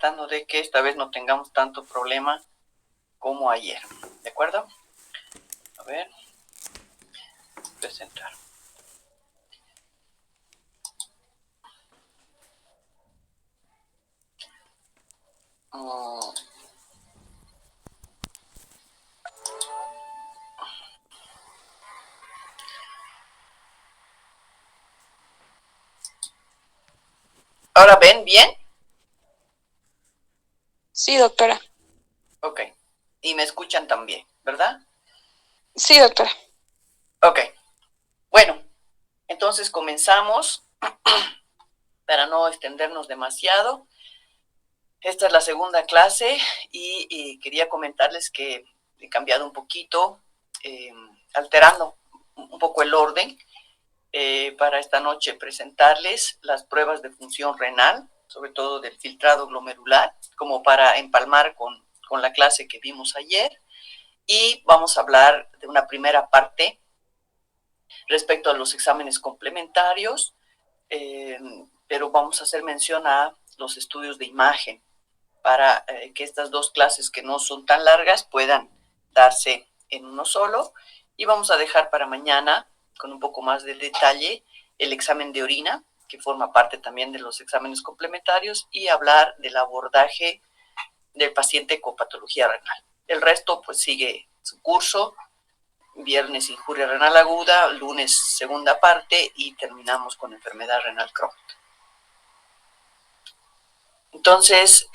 tratando de que esta vez no tengamos tanto problema como ayer. ¿De acuerdo? A ver. Presentar. ¿Ahora ven bien? Sí, doctora. Ok. Y me escuchan también, ¿verdad? Sí, doctora. Ok. Bueno, entonces comenzamos para no extendernos demasiado. Esta es la segunda clase y quería comentarles que he cambiado un poquito, alterando un poco el orden para esta noche presentarles las pruebas de función renal, sobre todo del filtrado glomerular, como para empalmar con la clase que vimos ayer. Y vamos a hablar de una primera parte respecto a los exámenes complementarios, pero vamos a hacer mención a los estudios de imagen para que estas dos clases que no son tan largas puedan darse en uno solo. Y vamos a dejar para mañana, con un poco más de detalle, el examen de orina, que forma parte también de los exámenes complementarios, y hablar del abordaje del paciente con patología renal. El resto pues sigue su curso, viernes injuria renal aguda, lunes segunda parte y terminamos con enfermedad renal crónica. Entonces,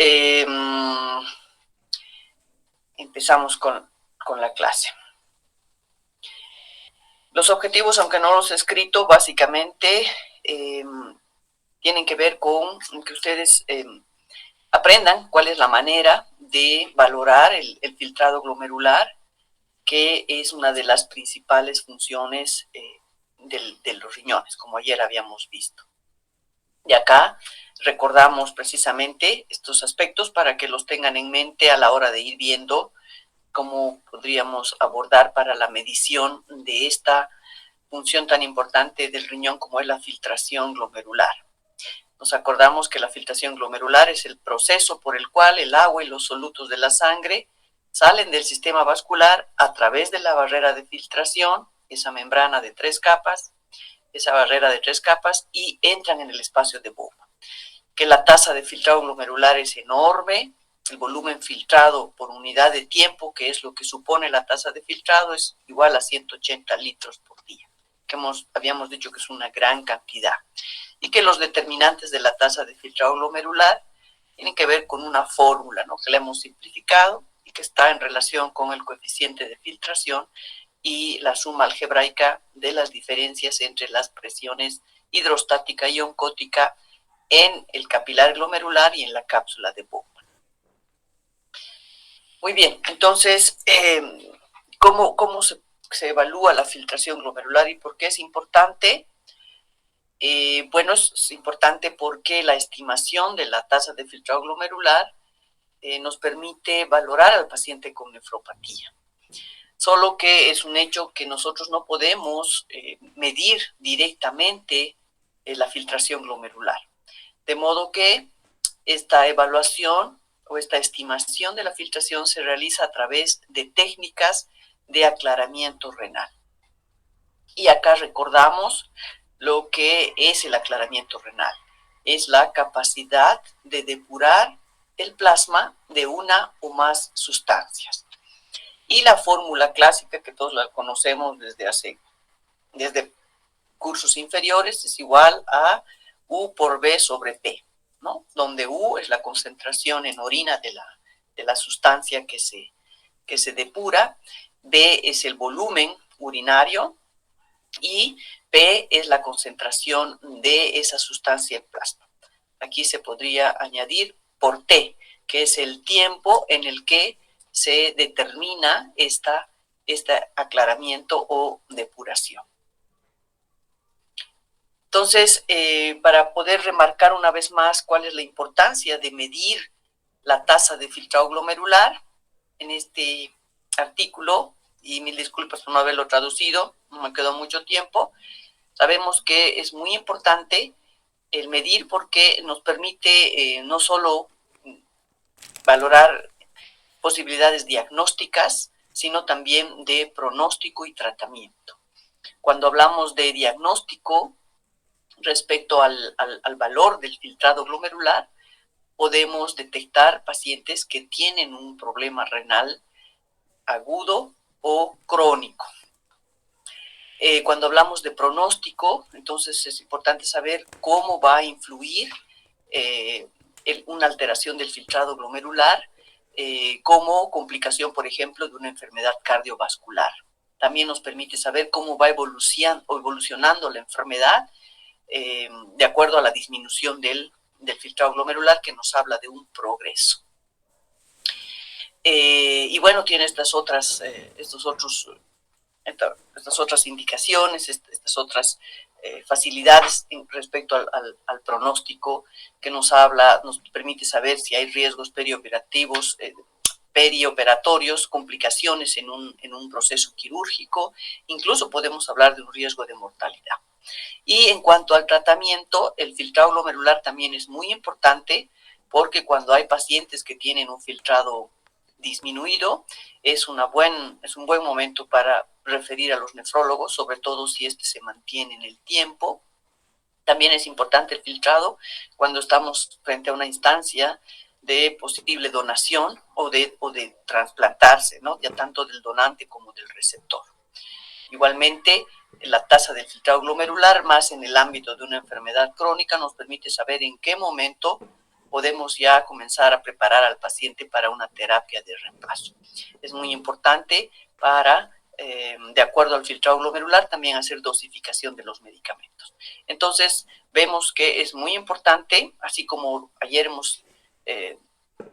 empezamos con la clase. Los objetivos, aunque no los he escrito, básicamente tienen que ver con que ustedes aprendan cuál es la manera de valorar el filtrado glomerular, que es una de las principales funciones de los riñones, como ayer habíamos visto. Y acá recordamos precisamente estos aspectos para que los tengan en mente a la hora de ir viendo cómo podríamos abordar para la medición de esta función tan importante del riñón como es la filtración glomerular. Nos acordamos que la filtración glomerular es el proceso por el cual el agua y los solutos de la sangre salen del sistema vascular a través de la barrera de filtración, esa membrana de 3 capas, esa barrera de 3 capas, y entran en el espacio de Bowman. Que la tasa de filtrado glomerular es enorme, el volumen filtrado por unidad de tiempo, que es lo que supone la tasa de filtrado, es igual a 180 litros por día, que habíamos dicho que es una gran cantidad, y que los determinantes de la tasa de filtrado glomerular tienen que ver con una fórmula, ¿no?, que la hemos simplificado y que está en relación con el coeficiente de filtración y la suma algebraica de las diferencias entre las presiones hidrostática y oncótica en el capilar glomerular y en la cápsula de Bowman. Muy bien, entonces, ¿cómo se evalúa la filtración glomerular y por qué es importante? Bueno, es importante porque la estimación de la tasa de filtrado glomerular nos permite valorar al paciente con nefropatía. Solo que es un hecho que nosotros no podemos medir directamente la filtración glomerular. De modo que esta evaluación o esta estimación de la filtración se realiza a través de técnicas de aclaramiento renal. Y acá recordamos lo que es el aclaramiento renal. Es la capacidad de depurar el plasma de una o más sustancias. Y la fórmula clásica que todos la conocemos desde cursos inferiores es igual a U por B sobre P, ¿no? Donde U es la concentración en orina de la sustancia que se depura, B es el volumen urinario y P es la concentración de esa sustancia en plasma. Aquí se podría añadir por T, que es el tiempo en el que se determina este aclaramiento o depuración. Entonces, para poder remarcar una vez más cuál es la importancia de medir la tasa de filtrado glomerular, en este artículo, y mil disculpas por no haberlo traducido, no me quedó mucho tiempo, sabemos que es muy importante el medir porque nos permite no solo valorar posibilidades diagnósticas, sino también de pronóstico y tratamiento. Cuando hablamos de diagnóstico respecto al valor del filtrado glomerular, podemos detectar pacientes que tienen un problema renal agudo o crónico. Cuando hablamos de pronóstico, entonces es importante saber cómo va a influir una alteración del filtrado glomerular como complicación, por ejemplo, de una enfermedad cardiovascular. También nos permite saber cómo va evolucionando la enfermedad de acuerdo a la disminución del filtrado glomerular, que nos habla de un progreso. Y bueno, tiene estas otras indicaciones, estas otras facilidades respecto al pronóstico, que nos permite saber si hay riesgos perioperatorios, complicaciones en un proceso quirúrgico, incluso podemos hablar de un riesgo de mortalidad. Y en cuanto al tratamiento, el filtrado glomerular también es muy importante, porque cuando hay pacientes que tienen un filtrado disminuido, es un buen momento para referir a los nefrólogos, sobre todo si este se mantiene en el tiempo. También es importante el filtrado cuando estamos frente a una instancia de posible donación o de trasplantarse, ¿no? Ya tanto del donante como del receptor. Igualmente, la tasa del filtrado glomerular, más en el ámbito de una enfermedad crónica, nos permite saber en qué momento podemos ya comenzar a preparar al paciente para una terapia de reemplazo. Es muy importante para, de acuerdo al filtrado glomerular, también hacer dosificación de los medicamentos. Entonces, vemos que es muy importante, así como ayer hemos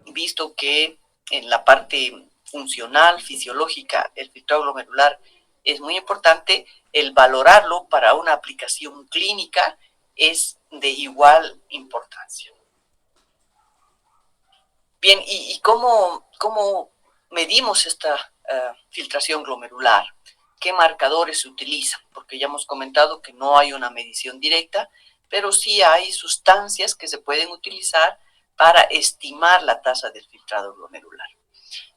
visto que en la parte funcional, fisiológica, el filtrado glomerular es muy importante, el valorarlo para una aplicación clínica es de igual importancia. Bien, ¿y cómo medimos esta filtración glomerular? ¿Qué marcadores se utilizan? Porque ya hemos comentado que no hay una medición directa, pero sí hay sustancias que se pueden utilizar para estimar la tasa del filtrado glomerular.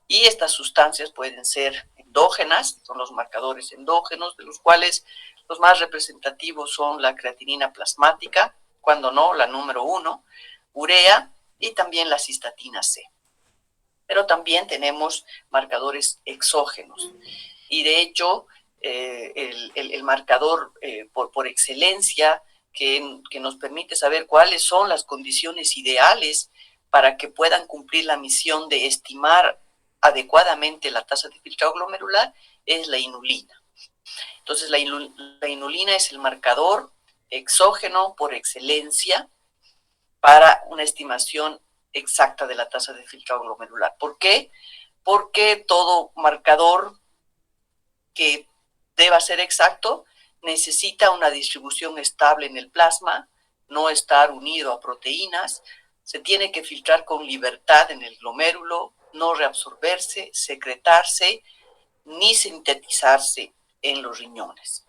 Y estas sustancias pueden ser endógenas, son los marcadores endógenos, de los cuales los más representativos son la creatinina plasmática, cuando no, la número 1, urea y también la cistatina C. Pero también tenemos marcadores exógenos. Y de hecho, el marcador por excelencia que nos permite saber cuáles son las condiciones ideales para que puedan cumplir la misión de estimar adecuadamente la tasa de filtrado glomerular es la inulina. Entonces, la inulina es el marcador exógeno por excelencia para una estimación exacta de la tasa de filtrado glomerular. ¿Por qué? Porque todo marcador que deba ser exacto necesita una distribución estable en el plasma, no estar unido a proteínas, se tiene que filtrar con libertad en el glomérulo, no reabsorberse, secretarse, ni sintetizarse en los riñones.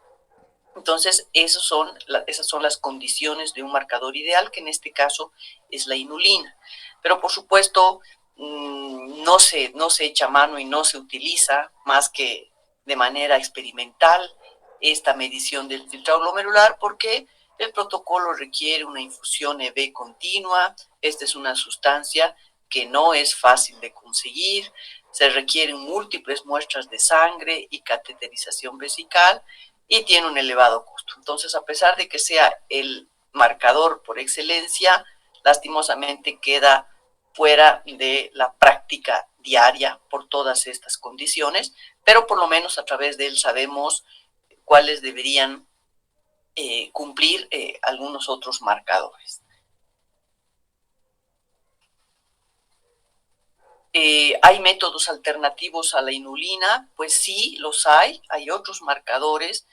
Entonces, esas son las condiciones de un marcador ideal, que en este caso es la inulina. Pero, por supuesto, no se echa mano y no se utiliza más que de manera experimental esta medición del filtrado glomerular, porque el protocolo requiere una infusión EV continua. Esta es una sustancia que no es fácil de conseguir, se requieren múltiples muestras de sangre y cateterización vesical y tiene un elevado costo. Entonces, a pesar de que sea el marcador por excelencia, lastimosamente queda fuera de la práctica diaria por todas estas condiciones, pero por lo menos a través de él sabemos cuáles deberían cumplir algunos otros marcadores. ¿Hay métodos alternativos a la inulina? Pues sí, los hay otros marcadores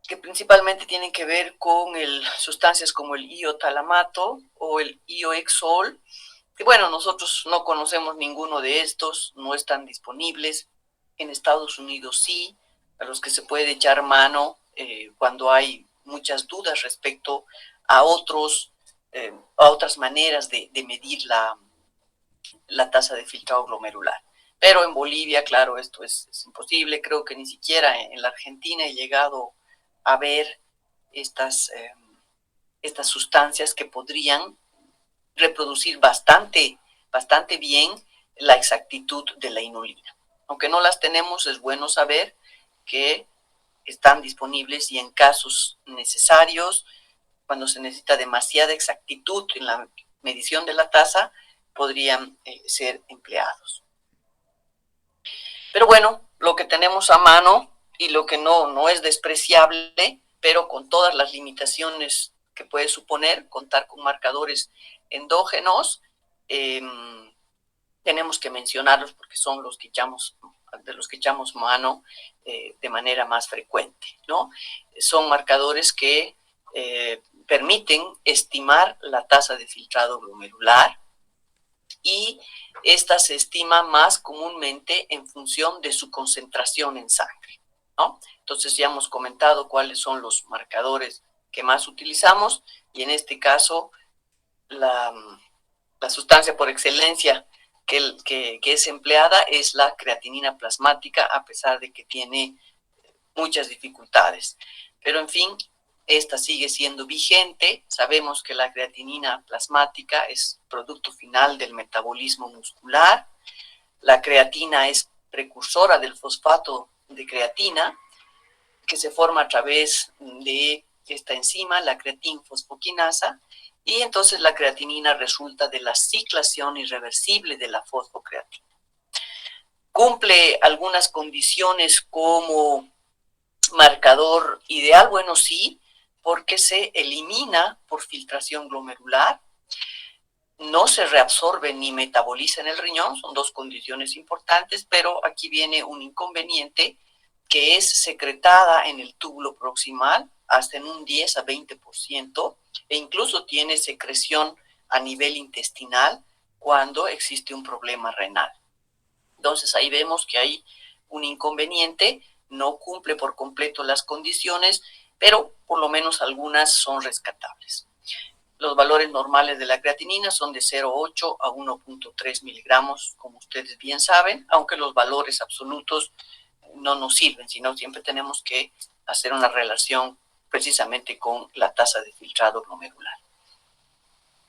que principalmente tienen que ver con sustancias como el iotalamato o el ioexol, que bueno, nosotros no conocemos ninguno de estos, no están disponibles. En Estados Unidos sí, a los que se puede echar mano cuando hay muchas dudas respecto a otras maneras de medir la tasa de filtrado glomerular. Pero en Bolivia, claro, esto es imposible. Creo que ni siquiera en la Argentina he llegado a ver estas sustancias que podrían reproducir bastante bien la exactitud de la inulina. Aunque no las tenemos, es bueno saber que están disponibles y en casos necesarios, cuando se necesita demasiada exactitud en la medición de la tasa, podrían ser empleados. Pero bueno, lo que tenemos a mano y lo que no es despreciable, pero con todas las limitaciones que puede suponer contar con marcadores endógenos, tenemos que mencionarlos porque son los que de los que echamos mano de manera más frecuente, ¿no? Son marcadores que permiten estimar la tasa de filtrado glomerular, y esta se estima más comúnmente en función de su concentración en sangre, ¿no? Entonces ya hemos comentado cuáles son los marcadores que más utilizamos, y en este caso la sustancia por excelencia que es empleada es la creatinina plasmática, a pesar de que tiene muchas dificultades. Pero en fin, esta sigue siendo vigente. Sabemos que la creatinina plasmática es producto final del metabolismo muscular. La creatina es precursora del fosfato de creatina, que se forma a través de esta enzima, la creatinfosfoquinasa, y entonces la creatinina resulta de la ciclación irreversible de la fosfocreatina. Cumple algunas condiciones como marcador ideal, bueno, sí, porque se elimina por filtración glomerular, no se reabsorbe ni metaboliza en el riñón, son dos condiciones importantes, pero aquí viene un inconveniente, que es secretada en el túbulo proximal hasta en un 10 a 20%, e incluso tiene secreción a nivel intestinal cuando existe un problema renal. Entonces ahí vemos que hay un inconveniente, no cumple por completo las condiciones, pero por lo menos algunas son rescatables. Los valores normales de la creatinina son de 0,8 a 1,3 miligramos, como ustedes bien saben, aunque los valores absolutos no nos sirven, sino siempre tenemos que hacer una relación precisamente con la tasa de filtrado glomerular.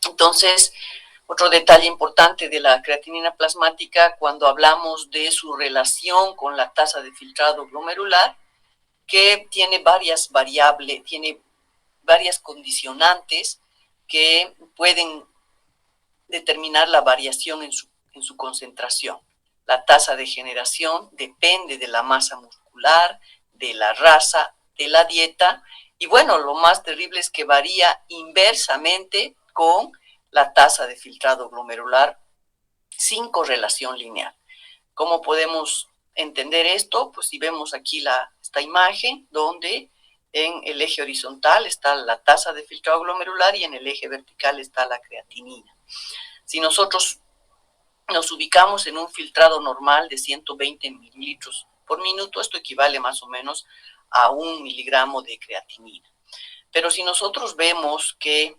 Entonces, otro detalle importante de la creatinina plasmática, cuando hablamos de su relación con la tasa de filtrado glomerular, que tiene varias variables, tiene varias condicionantes que pueden determinar la variación en su concentración. La tasa de generación depende de la masa muscular, de la raza, de la dieta, y bueno, lo más terrible es que varía inversamente con la tasa de filtrado glomerular sin correlación lineal. ¿Cómo podemos entender esto? Pues si vemos aquí esta imagen donde en el eje horizontal está la tasa de filtrado glomerular y en el eje vertical está la creatinina. Si nosotros nos ubicamos en un filtrado normal de 120 mililitros por minuto, esto equivale más o menos a 1 miligramo de creatinina. Pero si nosotros vemos que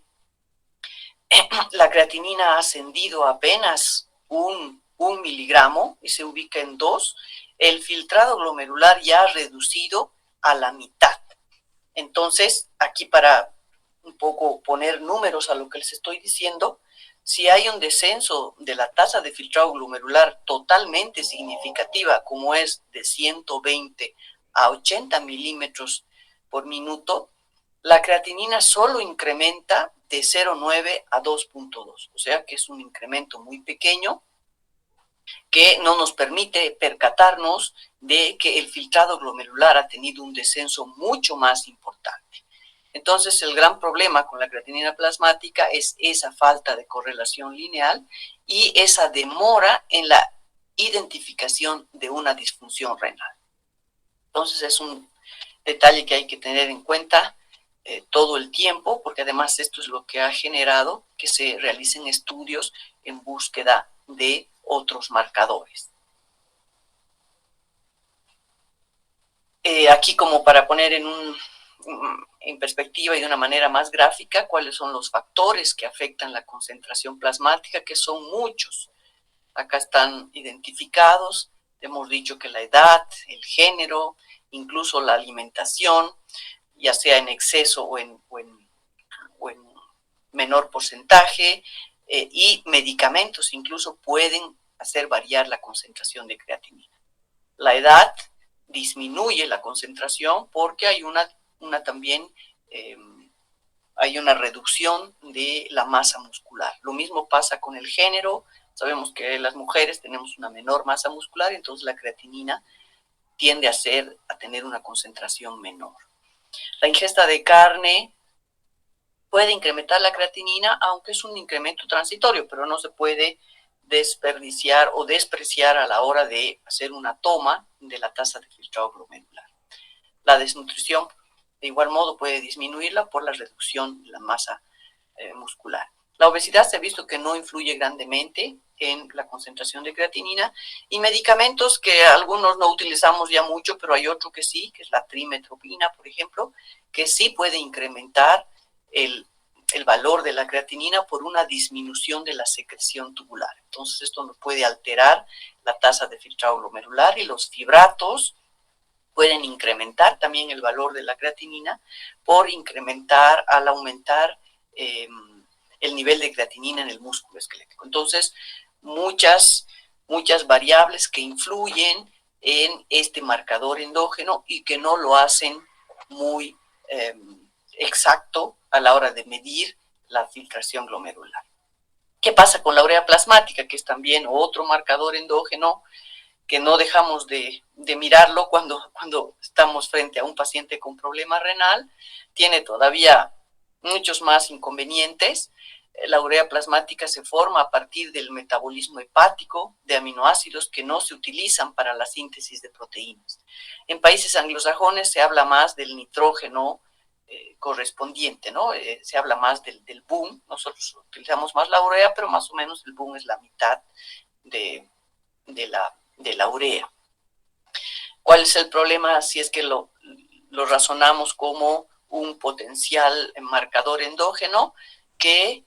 la creatinina ha ascendido apenas un miligramo y se ubica en 2, el filtrado glomerular ya ha reducido a la mitad. Entonces, aquí para un poco poner números a lo que les estoy diciendo, si hay un descenso de la tasa de filtrado glomerular totalmente significativa, como es de 120 a 80 milímetros por minuto, la creatinina solo incrementa de 0,9 a 2,2, o sea que es un incremento muy pequeño que no nos permite percatarnos de que el filtrado glomerular ha tenido un descenso mucho más importante. Entonces, el gran problema con la creatinina plasmática es esa falta de correlación lineal y esa demora en la identificación de una disfunción renal. Entonces, es un detalle que hay que tener en cuenta todo el tiempo, porque además esto es lo que ha generado que se realicen estudios en búsqueda de otros marcadores. Aquí, como para poner en perspectiva y de una manera más gráfica, cuáles son los factores que afectan la concentración plasmática, que son muchos. Acá están identificados. Hemos dicho que la edad, el género, incluso la alimentación, ya sea en exceso o en menor porcentaje, y medicamentos incluso pueden hacer variar la concentración de creatinina. La edad disminuye la concentración porque hay también hay una reducción de la masa muscular. Lo mismo pasa con el género. Sabemos que las mujeres tenemos una menor masa muscular, entonces la creatinina tiende a tener una concentración menor. La ingesta de carne puede incrementar la creatinina, aunque es un incremento transitorio, pero no se puede desperdiciar o despreciar a la hora de hacer una toma de la tasa de filtrado glomerular. La desnutrición, de igual modo, puede disminuirla por la reducción de la masa muscular. La obesidad se ha visto que no influye grandemente en la concentración de creatinina, y medicamentos que algunos no utilizamos ya mucho, pero hay otro que sí, que es la trimetopina, por ejemplo, que sí puede incrementar el valor de la creatinina por una disminución de la secreción tubular. Entonces esto nos puede alterar la tasa de filtrado glomerular, y los fibratos pueden incrementar también el valor de la creatinina por incrementar al aumentar el nivel de creatinina en el músculo esquelético. Entonces, muchas variables que influyen en este marcador endógeno y que no lo hacen muy exacto a la hora de medir la filtración glomerular. ¿Qué pasa con la urea plasmática, que es también otro marcador endógeno que no dejamos de mirarlo cuando estamos frente a un paciente con problema renal? Tiene todavía muchos más inconvenientes. La urea plasmática se forma a partir del metabolismo hepático de aminoácidos que no se utilizan para la síntesis de proteínas. En países anglosajones se habla más del nitrógeno correspondiente, ¿no? Se habla más del boom. Nosotros utilizamos más la urea, pero más o menos el boom es la mitad de la urea. ¿Cuál es el problema si es que lo razonamos como un potencial marcador endógeno que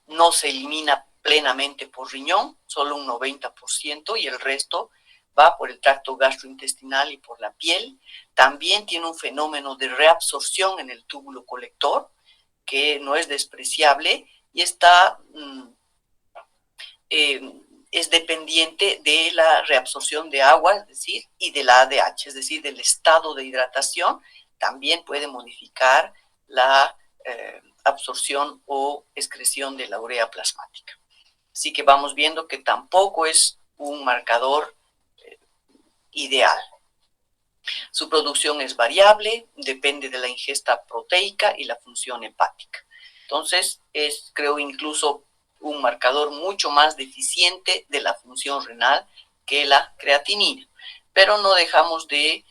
no se elimina plenamente por riñón, solo un 90%, y el resto va por el tracto gastrointestinal y por la piel? También tiene un fenómeno de reabsorción en el túbulo colector que no es despreciable, y está es dependiente de la reabsorción de agua, es decir, y de la ADH, es decir, del estado de hidratación. También puede modificar la absorción o excreción de la urea plasmática. Así que vamos viendo que tampoco es un marcador ideal. Su producción es variable, depende de la ingesta proteica y la función hepática. Entonces, creo, incluso un marcador mucho más deficiente de la función renal que la creatinina, pero no dejamos de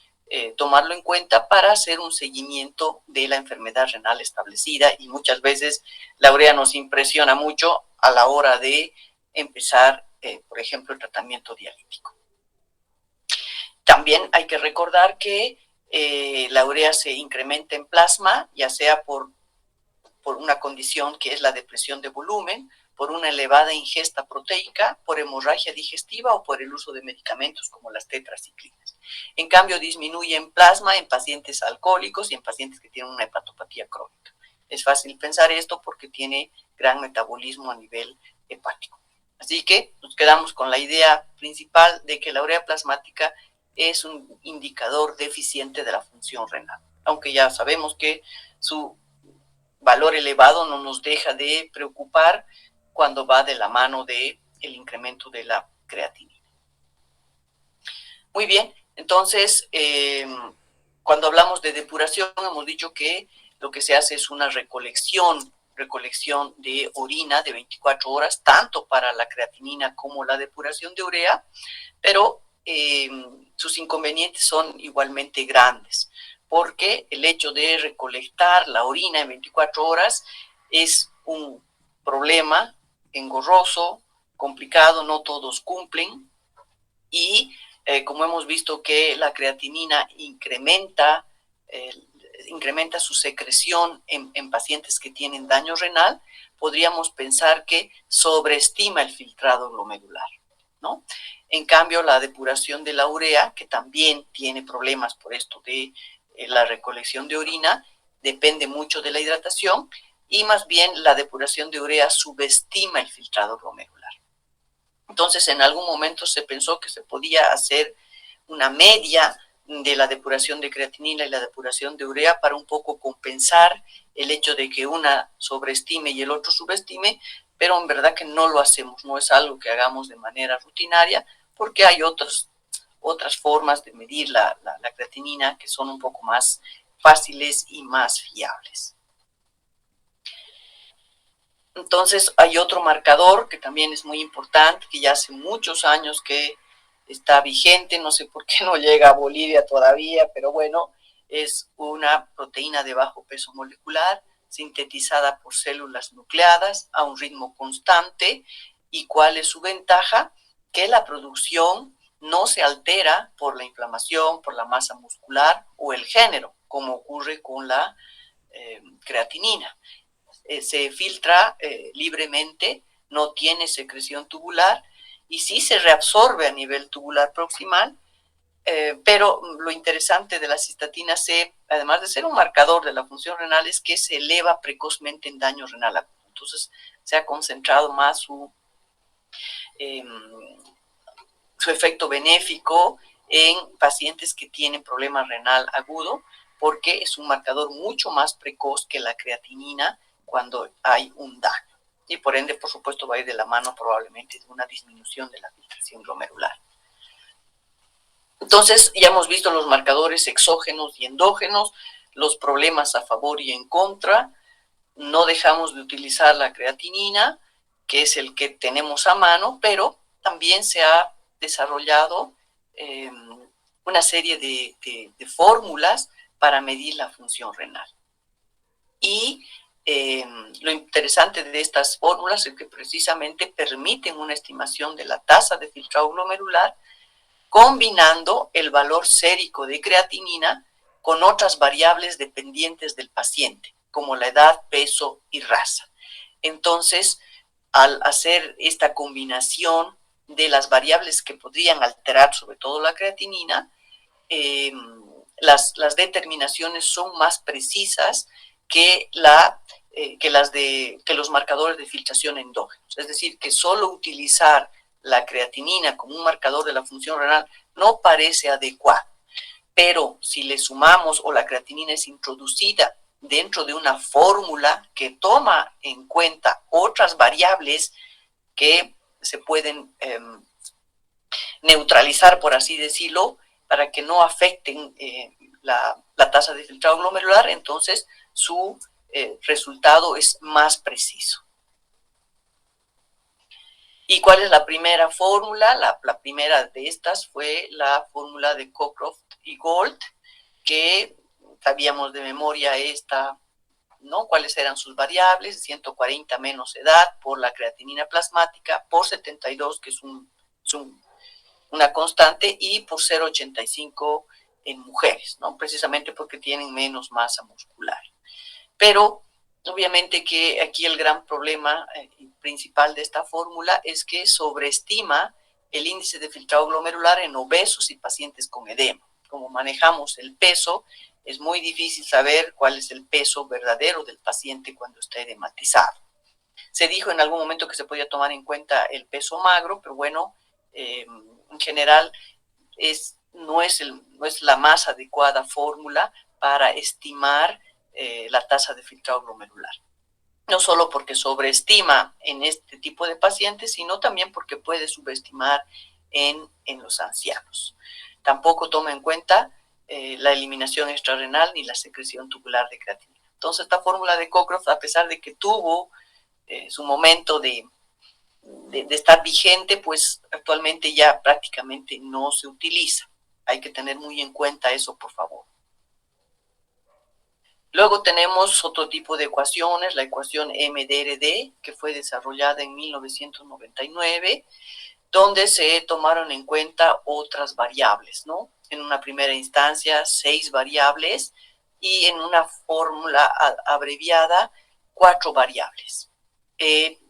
tomarlo en cuenta para hacer un seguimiento de la enfermedad renal establecida, y muchas veces la urea nos impresiona mucho a la hora de empezar, por ejemplo, el tratamiento dialítico. También hay que recordar que la urea se incrementa en plasma, ya sea por una condición que es la depresión de volumen, por una elevada ingesta proteica, por hemorragia digestiva o por el uso de medicamentos como las tetraciclinas. En cambio, disminuye en plasma en pacientes alcohólicos y en pacientes que tienen una hepatopatía crónica. Es fácil pensar esto porque tiene gran metabolismo a nivel hepático. Así que nos quedamos con la idea principal de que la urea plasmática es un indicador deficiente de la función renal, aunque ya sabemos que su valor elevado no nos deja de preocupar cuando va de la mano del incremento de la creatinina. Muy bien, entonces, cuando hablamos de depuración, hemos dicho que lo que se hace es una recolección de orina de 24 horas, tanto para la creatinina como la depuración de urea, pero sus inconvenientes son igualmente grandes, porque el hecho de recolectar la orina en 24 horas es un problema engorroso, complicado, no todos cumplen, y como hemos visto que la creatinina incrementa su secreción en pacientes que tienen daño renal, podríamos pensar que sobreestima el filtrado glomerular, ¿no? En cambio, la depuración de la urea, que también tiene problemas por esto de la recolección de orina, depende mucho de la hidratación, y más bien la depuración de urea subestima el filtrado glomerular. Entonces, en algún momento se pensó que se podía hacer una media de la depuración de creatinina y la depuración de urea para un poco compensar el hecho de que una sobreestime y el otro subestime, pero en verdad que no lo hacemos, no es algo que hagamos de manera rutinaria, porque hay otras formas de medir la creatinina que son un poco más fáciles y más fiables. Entonces hay otro marcador que también es muy importante, que ya hace muchos años que está vigente, no sé por qué no llega a Bolivia todavía, pero bueno, es una proteína de bajo peso molecular, sintetizada por células nucleadas a un ritmo constante. ¿Y cuál es su ventaja? Que la producción no se altera por la inflamación, por la masa muscular o el género, como ocurre con la creatinina. Se filtra libremente, no tiene secreción tubular y sí se reabsorbe a nivel tubular proximal, pero lo interesante de la cistatina C, además de ser un marcador de la función renal, es que se eleva precozmente en daño renal agudo. Entonces se ha concentrado más su efecto benéfico en pacientes que tienen problema renal agudo, porque es un marcador mucho más precoz que la creatinina cuando hay un daño. Y por ende, por supuesto, va a ir de la mano probablemente de una disminución de la filtración glomerular. Entonces, ya hemos visto los marcadores exógenos y endógenos, los problemas a favor y en contra. No dejamos de utilizar la creatinina, que es el que tenemos a mano, pero también se ha desarrollado una serie de fórmulas para medir la función renal. Y lo interesante de estas fórmulas es que precisamente permiten una estimación de la tasa de filtrado glomerular combinando el valor sérico de creatinina con otras variables dependientes del paciente, como la edad, peso y raza. Entonces, al hacer esta combinación de las variables que podrían alterar sobre todo la creatinina, las determinaciones son más precisas que los marcadores de filtración endógenos. Es decir, que solo utilizar la creatinina como un marcador de la función renal no parece adecuado, pero si le sumamos o la creatinina es introducida dentro de una fórmula que toma en cuenta otras variables que se pueden neutralizar, por así decirlo, para que no afecten la tasa de filtrado glomerular, entonces su resultado es más preciso. ¿Y cuál es la primera fórmula? La primera de estas fue la fórmula de Cockcroft y Gold, que sabíamos de memoria esta, ¿no? ¿Cuáles eran sus variables? 140 menos edad por la creatinina plasmática, por 72, que es una constante, y por 0,85 en mujeres, ¿no? Precisamente porque tienen menos masa muscular. Pero obviamente que aquí el gran problema principal de esta fórmula es que sobreestima el índice de filtrado glomerular en obesos y pacientes con edema. Como manejamos el peso, es muy difícil saber cuál es el peso verdadero del paciente cuando está edematizado. Se dijo en algún momento que se podía tomar en cuenta el peso magro, pero bueno, en general no es la más adecuada fórmula para estimar la tasa de filtrado glomerular. No solo porque sobreestima en este tipo de pacientes, sino también porque puede subestimar en los ancianos. Tampoco toma en cuenta la eliminación extrarrenal ni la secreción tubular de creatinina. Entonces, esta fórmula de Cockcroft, a pesar de que tuvo su momento de estar vigente, pues actualmente ya prácticamente no se utiliza. Hay que tener muy en cuenta eso, por favor. Luego tenemos otro tipo de ecuaciones, la ecuación MDRD, que fue desarrollada en 1999, donde se tomaron en cuenta otras variables, ¿no? En una primera instancia, 6 variables, y en una fórmula abreviada, 4 variables.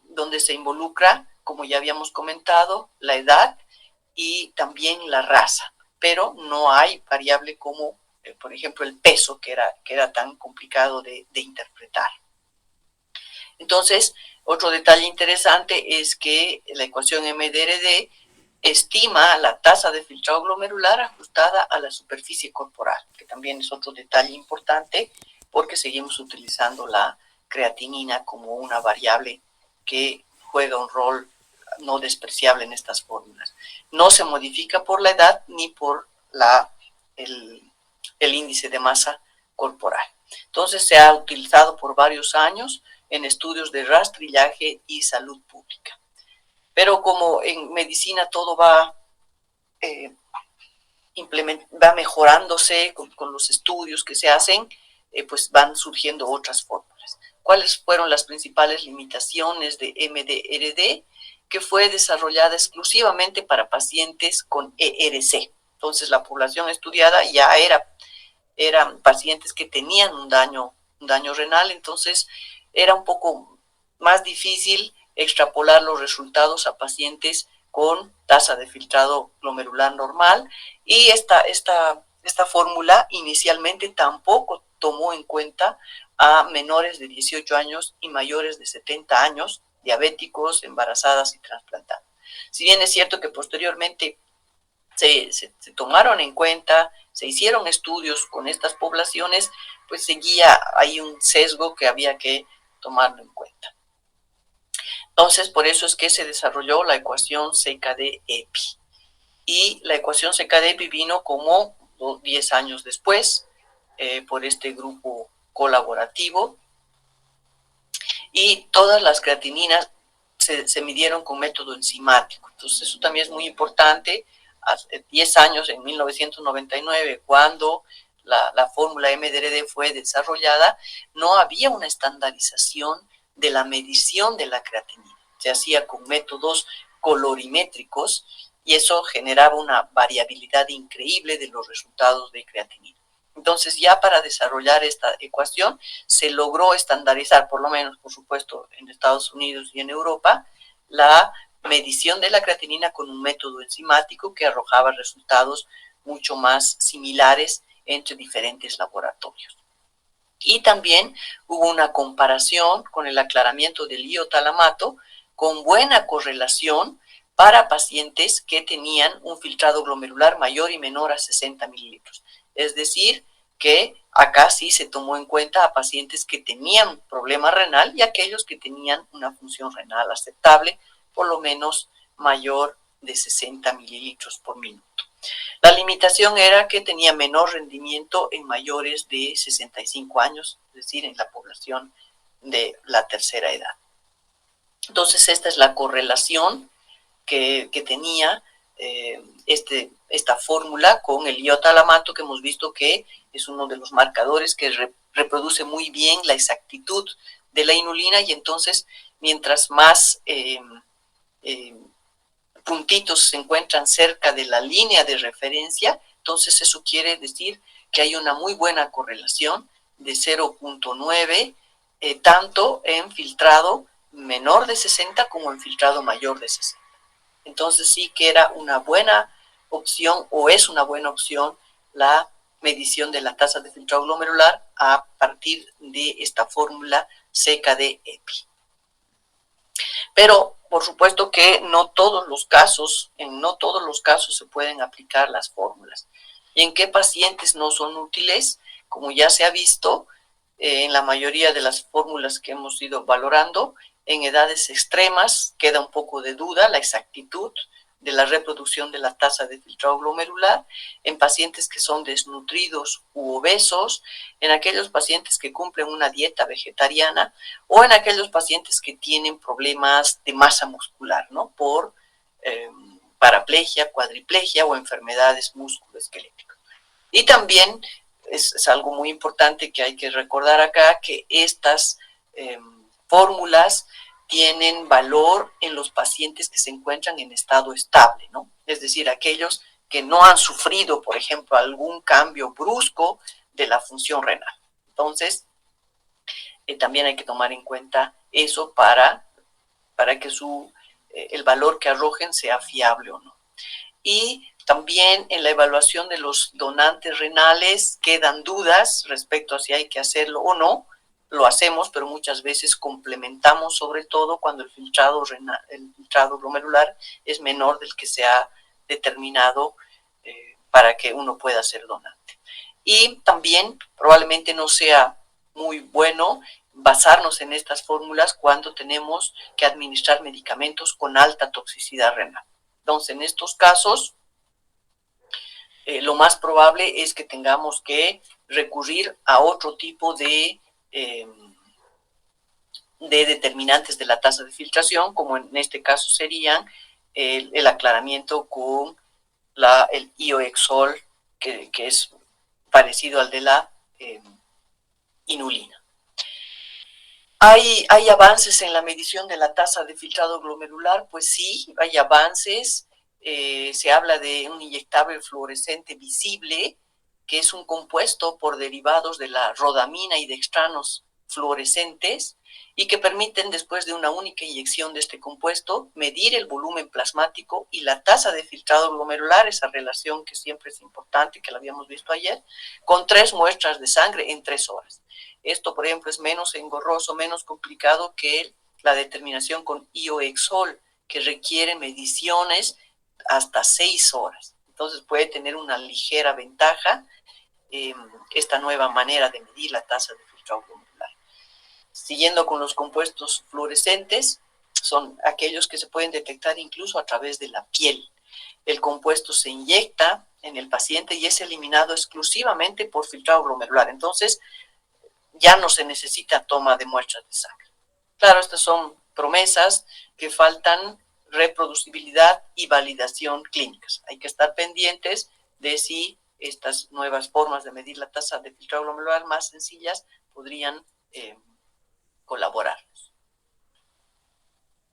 donde se involucra, como ya habíamos comentado, la edad y también la raza, pero no hay variable como, por ejemplo, el peso, que era tan complicado de interpretar. Entonces, otro detalle interesante es que la ecuación MDRD estima la tasa de filtrado glomerular ajustada a la superficie corporal, que también es otro detalle importante porque seguimos utilizando la creatinina como una variable que juega un rol no despreciable en estas fórmulas. No se modifica por la edad ni por el índice de masa corporal. Entonces se ha utilizado por varios años en estudios de rastrillaje y salud pública. Pero como en medicina todo va mejorándose con los estudios que se hacen, pues van surgiendo otras fórmulas. ¿Cuáles fueron las principales limitaciones de MDRD? Que fue desarrollada exclusivamente para pacientes con ERC. Entonces la población estudiada ya eran pacientes que tenían un daño renal, entonces era un poco más difícil extrapolar los resultados a pacientes con tasa de filtrado glomerular normal, y esta fórmula inicialmente tampoco tomó en cuenta a menores de 18 años y mayores de 70 años, diabéticos, embarazadas y trasplantadas. Si bien es cierto que posteriormente se tomaron en cuenta, se hicieron estudios con estas poblaciones, pues seguía ahí un sesgo que había que tomarlo en cuenta. Entonces, por eso es que se desarrolló la ecuación CKD-EPI. Y la ecuación CKD-EPI vino como 10 años después, por este grupo colaborativo. Y todas las creatininas se midieron con método enzimático. Entonces, eso también es muy importante. Hace 10 años, en 1999, cuando la fórmula MDRD fue desarrollada, no había una estandarización de la medición de la creatinina. Se hacía con métodos colorimétricos y eso generaba una variabilidad increíble de los resultados de creatinina. Entonces, ya para desarrollar esta ecuación se logró estandarizar, por lo menos, por supuesto, en Estados Unidos y en Europa, la medición de la creatinina con un método enzimático que arrojaba resultados mucho más similares entre diferentes laboratorios. Y también hubo una comparación con el aclaramiento del iotalamato con buena correlación para pacientes que tenían un filtrado glomerular mayor y menor a 60 mililitros. Es decir, que acá sí se tomó en cuenta a pacientes que tenían problema renal y aquellos que tenían una función renal aceptable, por lo menos mayor de 60 mililitros por minuto. La limitación era que tenía menor rendimiento en mayores de 65 años, es decir, en la población de la tercera edad. Entonces, esta es la correlación que tenía esta fórmula con el iotalamato, que hemos visto que es uno de los marcadores que reproduce muy bien la exactitud de la inulina, y entonces mientras más puntitos se encuentran cerca de la línea de referencia, entonces eso quiere decir que hay una muy buena correlación de 0.9, tanto en filtrado menor de 60 como en filtrado mayor de 60. Entonces sí que era una buena opción, o es una buena opción, la medición de la tasa de filtrado glomerular a partir de esta fórmula CKD-EPI. Pero por supuesto que en no todos los casos se pueden aplicar las fórmulas. ¿Y en qué pacientes no son útiles? Como ya se ha visto, en la mayoría de las fórmulas que hemos ido valorando, en edades extremas queda un poco de duda la exactitud de la reproducción de la tasa de filtrado glomerular, en pacientes que son desnutridos u obesos, en aquellos pacientes que cumplen una dieta vegetariana, o en aquellos pacientes que tienen problemas de masa muscular, ¿no? Por paraplegia, cuadriplegia o enfermedades musculoesqueléticas. Y también es algo muy importante que hay que recordar acá, que estas fórmulas tienen valor en los pacientes que se encuentran en estado estable, ¿no? Es decir, aquellos que no han sufrido, por ejemplo, algún cambio brusco de la función renal. Entonces, también hay que tomar en cuenta eso para para que el valor que arrojen sea fiable o no. Y también en la evaluación de los donantes renales quedan dudas respecto a si hay que hacerlo o no. Lo hacemos, pero muchas veces complementamos, sobre todo cuando el filtrado glomerular es menor del que se ha determinado para que uno pueda ser donante. Y también probablemente no sea muy bueno basarnos en estas fórmulas cuando tenemos que administrar medicamentos con alta toxicidad renal. Entonces, en estos casos, lo más probable es que tengamos que recurrir a otro tipo de determinantes de la tasa de filtración, como en este caso serían el aclaramiento con el iohexol, que es parecido al de la inulina. ¿Hay avances en la medición de la tasa de filtrado glomerular? Pues sí, hay avances. Se habla de un inyectable fluorescente visible, que es un compuesto por derivados de la rodamina y dextranos fluorescentes, y que permiten, después de una única inyección de este compuesto, medir el volumen plasmático y la tasa de filtrado glomerular, esa relación que siempre es importante, que la habíamos visto ayer, con 3 muestras de sangre en 3 horas. Esto, por ejemplo, es menos engorroso, menos complicado que la determinación con iohexol, que requiere mediciones hasta 6 horas. Entonces puede tener una ligera ventaja esta nueva manera de medir la tasa de filtrado glomerular. Siguiendo con los compuestos fluorescentes, son aquellos que se pueden detectar incluso a través de la piel. El compuesto se inyecta en el paciente y es eliminado exclusivamente por filtrado glomerular. Entonces, ya no se necesita toma de muestras de sangre. Claro, estas son promesas que faltan reproducibilidad y validación clínicas. Hay que estar pendientes de si estas nuevas formas de medir la tasa de filtrado glomerular más sencillas podrían colaborar.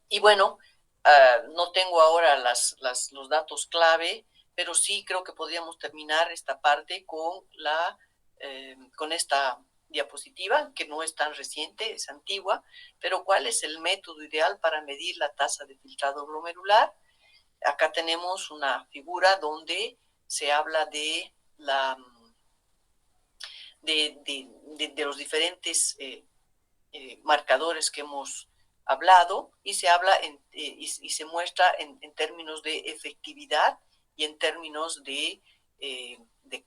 Y bueno, no tengo ahora los datos clave, pero sí creo que podríamos terminar esta parte con esta diapositiva, que no es tan reciente, es antigua, pero ¿cuál es el método ideal para medir la tasa de filtrado glomerular? Acá tenemos una figura donde se habla de los diferentes marcadores que hemos hablado, y se habla y se muestra en términos de efectividad y en términos de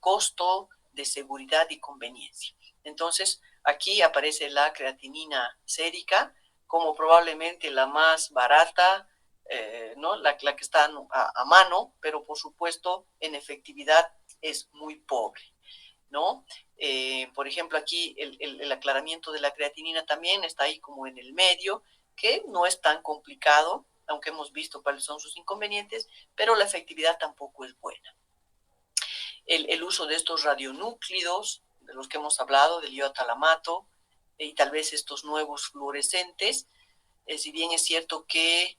costo, de seguridad y conveniencia. Entonces, aquí aparece la creatinina sérica como probablemente la más barata, ¿no? la que está a mano, pero por supuesto en efectividad es muy pobre, ¿no? Por ejemplo, aquí el aclaramiento de la creatinina también está ahí como en el medio, que no es tan complicado, aunque hemos visto cuáles son sus inconvenientes, pero la efectividad tampoco es buena. El uso de estos radionúclidos, de los que hemos hablado, del iotalamato, y tal vez estos nuevos fluorescentes, si bien es cierto que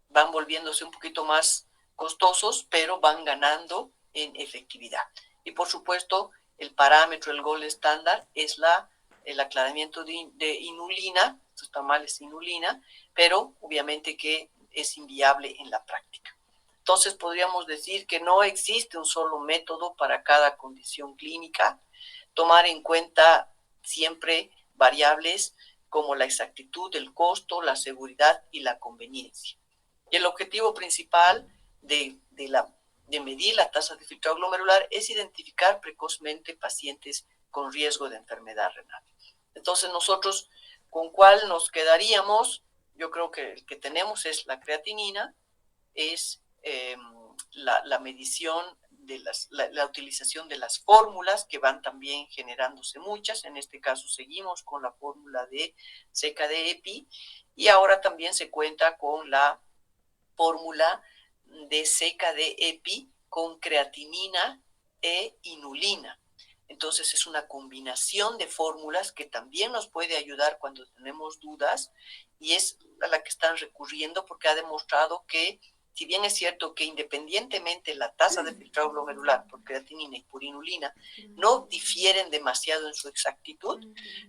van volviéndose un poquito más costosos, pero van ganando en efectividad. Y por supuesto, el parámetro, el gold estándar, es el aclaramiento de inulina. Esto está mal, es inulina, pero obviamente que es inviable en la práctica. Entonces podríamos decir que no existe un solo método para cada condición clínica. Tomar en cuenta siempre variables como la exactitud, el costo, la seguridad y la conveniencia. Y el objetivo principal de medir la tasa de filtrado glomerular es identificar precozmente pacientes con riesgo de enfermedad renal. Entonces, nosotros, ¿con cuál nos quedaríamos? Yo creo que el que tenemos es la creatinina, es la medición de la utilización de las fórmulas, que van también generándose muchas. En este caso seguimos con la fórmula de CKD-EPI, y ahora también se cuenta con la fórmula de CKD-EPI con creatinina e inulina. Entonces es una combinación de fórmulas que también nos puede ayudar cuando tenemos dudas, y es a la que están recurriendo porque ha demostrado que, si bien es cierto que independientemente la tasa de filtrado glomerular por creatinina y por inulina no difieren demasiado en su exactitud,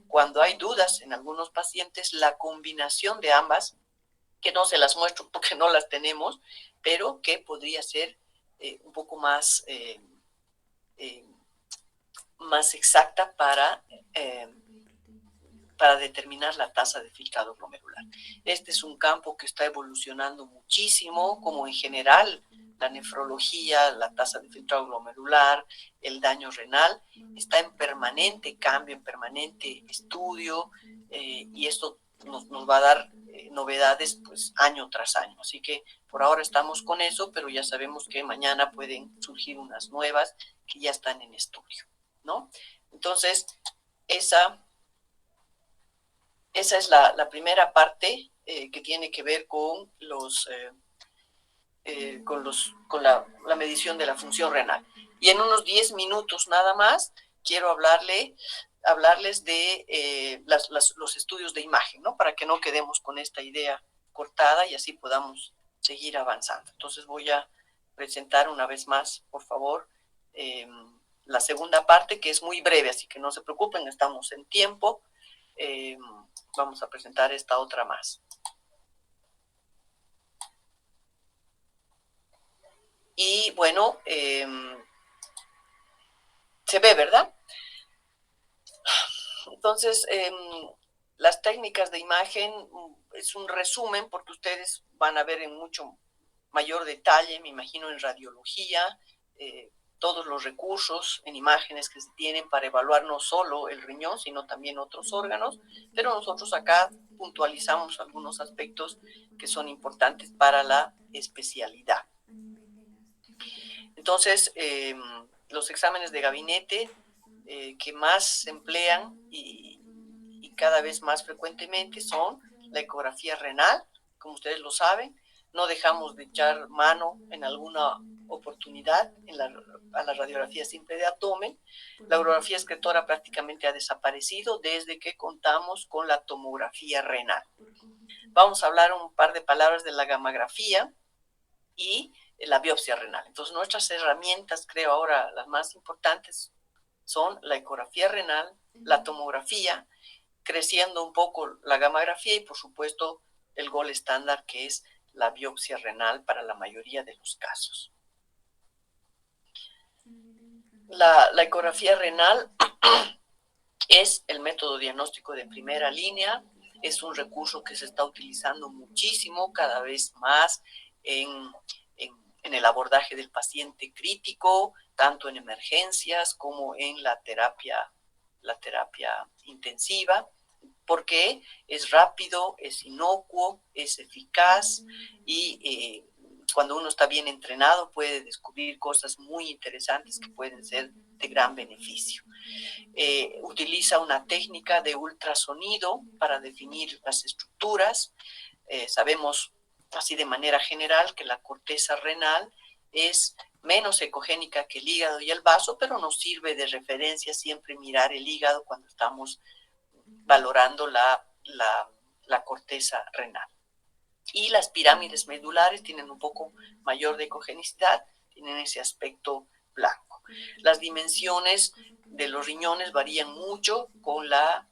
cuando hay dudas en algunos pacientes, la combinación de ambas que no se las muestro porque no las tenemos, pero que podría ser un poco más exacta para determinar la tasa de filtrado glomerular. Este es un campo que está evolucionando muchísimo, como en general la nefrología, la tasa de filtrado glomerular, el daño renal, está en permanente cambio, en permanente estudio, y esto nos va a dar novedades pues año tras año. Así que por ahora estamos con eso, pero ya sabemos que mañana pueden surgir unas nuevas que ya están en estudio, ¿no? Entonces, esa es la primera parte que tiene que ver con con la medición de la función renal. Y en unos 10 minutos nada más quiero hablarles de los estudios de imagen, ¿no? Para que no quedemos con esta idea cortada y así podamos seguir avanzando. Entonces voy a presentar una vez más, por favor, la segunda parte, que es muy breve, así que no se preocupen, estamos en tiempo. Vamos a presentar esta otra más. Y bueno, se ve, ¿verdad? Entonces, las técnicas de imagen es un resumen porque ustedes van a ver en mucho mayor detalle, me imagino, en radiología, todos los recursos en imágenes que se tienen para evaluar no solo el riñón, sino también otros órganos, pero nosotros acá puntualizamos algunos aspectos que son importantes para la especialidad. Entonces, los exámenes de gabinete que más se emplean y cada vez más frecuentemente son la ecografía renal, como ustedes lo saben. No dejamos de echar mano en alguna oportunidad a la radiografía simple de abdomen. La urografía excretora prácticamente ha desaparecido desde que contamos con la tomografía renal. Vamos a hablar un par de palabras de la gammagrafía y la biopsia renal. Entonces, nuestras herramientas, creo ahora, las más importantes son la ecografía renal, la tomografía, creciendo un poco la gammagrafía y, por supuesto, el gold estándar, que es la biopsia renal para la mayoría de los casos. La ecografía renal es el método diagnóstico de primera línea, es un recurso que se está utilizando muchísimo, cada vez más en el abordaje del paciente crítico, tanto en emergencias como en la terapia intensiva, porque es rápido, es inocuo, es eficaz y cuando uno está bien entrenado puede descubrir cosas muy interesantes que pueden ser de gran beneficio. Utiliza una técnica de ultrasonido para definir las estructuras. Sabemos así de manera general que la corteza renal es menos ecogénica que el hígado y el vaso, pero nos sirve de referencia siempre mirar el hígado cuando estamos valorando la corteza renal. Y las pirámides medulares tienen un poco mayor de ecogenicidad, tienen ese aspecto blanco. Las dimensiones de los riñones varían mucho con la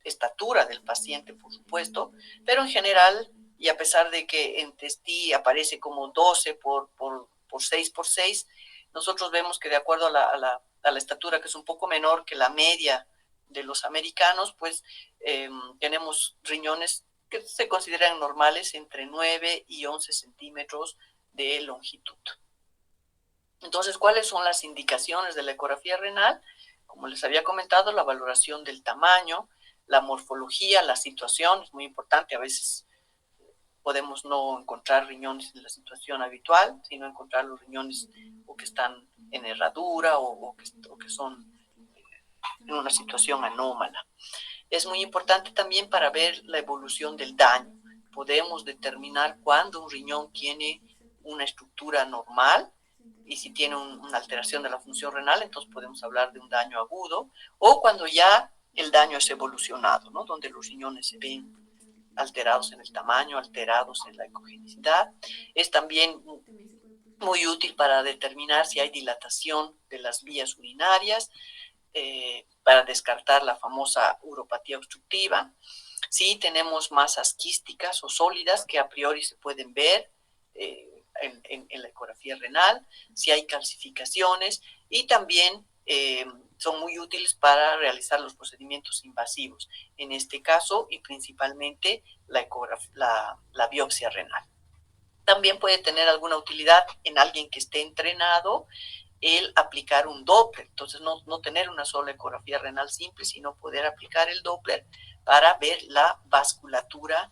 estatura del paciente, por supuesto, pero en general, y a pesar de que en Testí aparece como 12 por 6 por 6, nosotros vemos que de acuerdo a la estatura, que es un poco menor que la media de los americanos, pues tenemos riñones que se consideran normales entre 9 y 11 centímetros de longitud. Entonces, ¿cuáles son las indicaciones de la ecografía renal? Como les había comentado, la valoración del tamaño, la morfología, la situación, es muy importante. A veces podemos no encontrar riñones en la situación habitual, sino encontrar los riñones o que están en herradura o que son en una situación anómala. Es muy importante también para ver la evolución del daño. Podemos determinar cuándo un riñón tiene una estructura normal y si tiene una alteración de la función renal, entonces podemos hablar de un daño agudo, o cuando ya el daño es evolucionado, ¿no? Donde los riñones se ven alterados en el tamaño, alterados en la ecogenicidad. Es también muy útil para determinar si hay dilatación de las vías urinarias, para descartar la famosa uropatía obstructiva. Sí tenemos masas quísticas o sólidas que a priori se pueden ver en la ecografía renal, si hay calcificaciones y también son muy útiles para realizar los procedimientos invasivos, en este caso y principalmente la biopsia renal. También puede tener alguna utilidad en alguien que esté entrenado el aplicar un Doppler, entonces no tener una sola ecografía renal simple, sino poder aplicar el Doppler para ver la vasculatura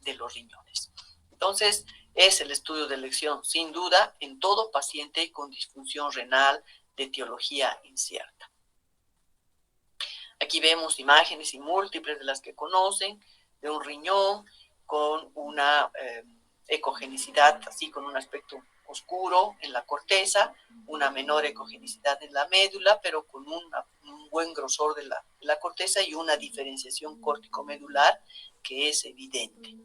de los riñones. Entonces, es el estudio de elección, sin duda, en todo paciente con disfunción renal de etiología incierta. Aquí vemos imágenes y múltiples de las que conocen, de un riñón con una ecogenicidad, así con un aspecto oscuro en la corteza, una menor ecogenicidad en la médula, pero con un buen grosor de la corteza y una diferenciación córtico-medular que es evidente.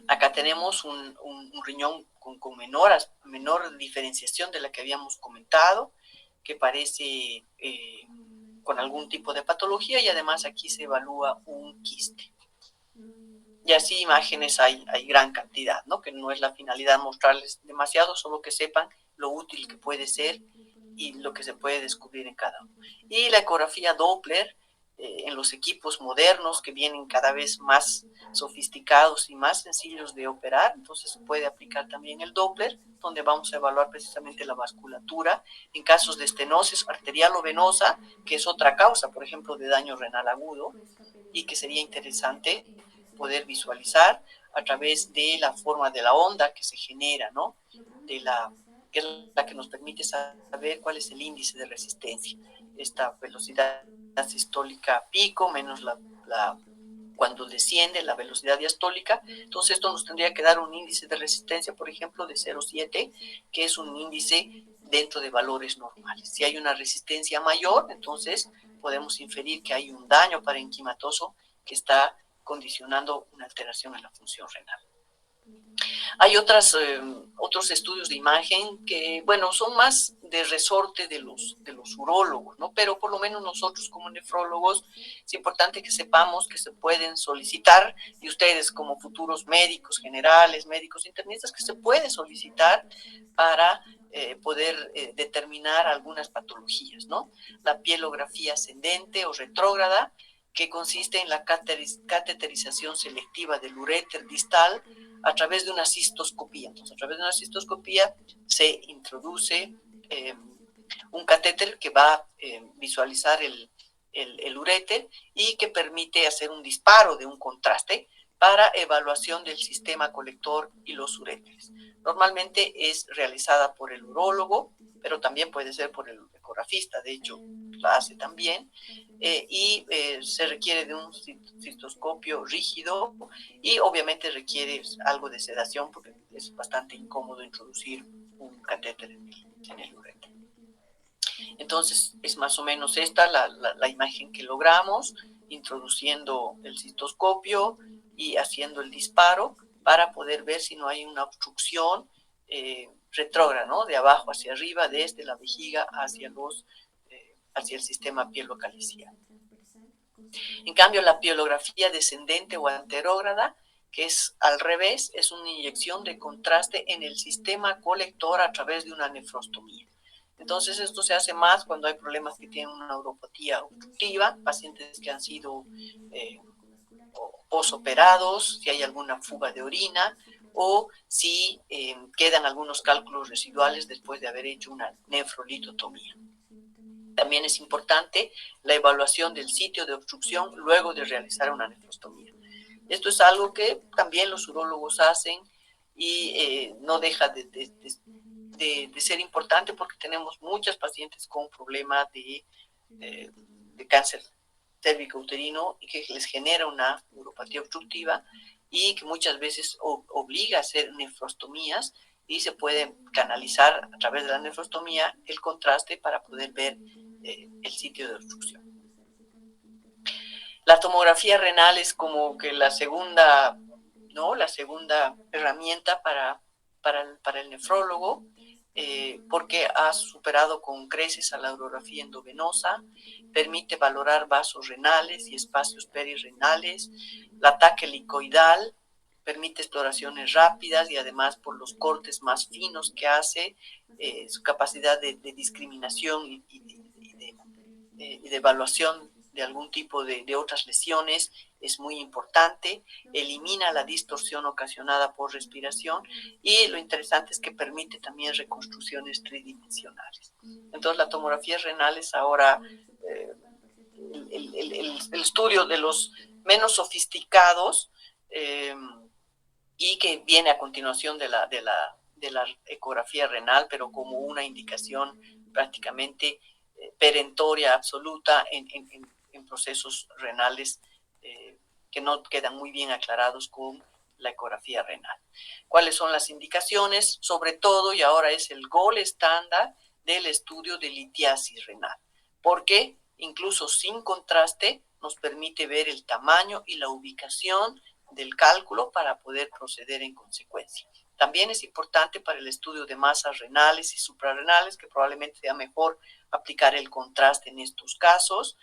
Acá tenemos un riñón con menor diferenciación de la que habíamos comentado, que parece con algún tipo de patología, y además aquí se evalúa un quiste. Y así imágenes hay gran cantidad, ¿no? Que no es la finalidad mostrarles demasiado, solo que sepan lo útil que puede ser y lo que se puede descubrir en cada uno. Y la ecografía Doppler, en los equipos modernos que vienen cada vez más sofisticados y más sencillos de operar, entonces se puede aplicar también el Doppler, donde vamos a evaluar precisamente la vasculatura en casos de estenosis arterial o venosa, que es otra causa, por ejemplo, de daño renal agudo, y que sería interesante poder visualizar a través de la forma de la onda que se genera, ¿no? Que es la que nos permite saber cuál es el índice de resistencia. Esta velocidad sistólica pico menos cuando desciende la velocidad diastólica, entonces esto nos tendría que dar un índice de resistencia, por ejemplo, de 0,7, que es un índice dentro de valores normales. Si hay una resistencia mayor, entonces podemos inferir que hay un daño parenquimatoso que está condicionando una alteración en la función renal. Hay otros estudios de imagen que, bueno, son más de resorte de los urólogos, ¿no? Pero por lo menos nosotros como nefrólogos es importante que sepamos que se pueden solicitar, y ustedes como futuros médicos generales, médicos internistas, que se puede solicitar para poder determinar algunas patologías, ¿no? La pielografía ascendente o retrógrada, que consiste en la cateterización selectiva del uréter distal a través de una cistoscopía. Entonces, a través de una cistoscopía se introduce un catéter que va a visualizar el uréter y que permite hacer un disparo de un contraste para evaluación del sistema colector y los uréteres. Normalmente es realizada por el urólogo, pero también puede ser por el ecografista, de hecho la hace también, y se requiere de un cistoscopio rígido y obviamente requiere algo de sedación porque es bastante incómodo introducir un catéter en el uréter. Entonces es más o menos esta la imagen que logramos, introduciendo el cistoscopio y haciendo el disparo para poder ver si no hay una obstrucción retrógrada, ¿no? De abajo hacia arriba, desde la vejiga hacia el sistema pielocaliciano. En cambio, la pielografía descendente o anterógrada, que es al revés, es una inyección de contraste en el sistema colector a través de una nefrostomía. Entonces, esto se hace más cuando hay problemas que tienen una neuropatía obstructiva, pacientes que han sido posoperados, si hay alguna fuga de orina o si quedan algunos cálculos residuales después de haber hecho una nefrolitotomía. También es importante la evaluación del sitio de obstrucción luego de realizar una nefrostomía. Esto es algo que también los urólogos hacen y no deja de ser importante porque tenemos muchas pacientes con problemas de cáncer cérvico-uterino y que les genera una neuropatía obstructiva y que muchas veces obliga a hacer nefrostomías y se puede canalizar a través de la nefrostomía el contraste para poder ver el sitio de obstrucción. La tomografía renal es como que la segunda herramienta para el nefrólogo. porque ha superado con creces a la urografía endovenosa, permite valorar vasos renales y espacios perirrenales, el ataque helicoidal, permite exploraciones rápidas y además por los cortes más finos que hace, su capacidad de discriminación y de evaluación de algún tipo de otras lesiones es muy importante, elimina la distorsión ocasionada por respiración y lo interesante es que permite también reconstrucciones tridimensionales. Entonces la tomografía renal es ahora el estudio de los menos sofisticados y que viene a continuación de la ecografía renal, pero como una indicación prácticamente perentoria absoluta en procesos renales que no quedan muy bien aclarados con la ecografía renal. ¿Cuáles son las indicaciones? Sobre todo, y ahora es el gol estándar del estudio de litiasis renal, porque incluso sin contraste nos permite ver el tamaño y la ubicación del cálculo para poder proceder en consecuencia. También es importante para el estudio de masas renales y suprarrenales, que probablemente sea mejor aplicar el contraste en estos casos.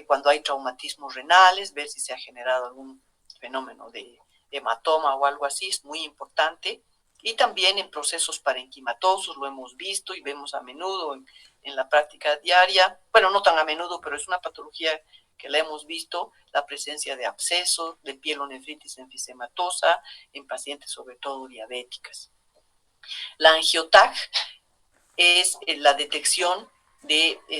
Cuando hay traumatismos renales, ver si se ha generado algún fenómeno de hematoma o algo así, es muy importante. Y también en procesos parenquimatosos, lo hemos visto y vemos a menudo en la práctica diaria, bueno, no tan a menudo, pero es una patología que la hemos visto, la presencia de abscesos, de pielonefritis enfisematosa en pacientes sobre todo diabéticas. La angioTAC es la detección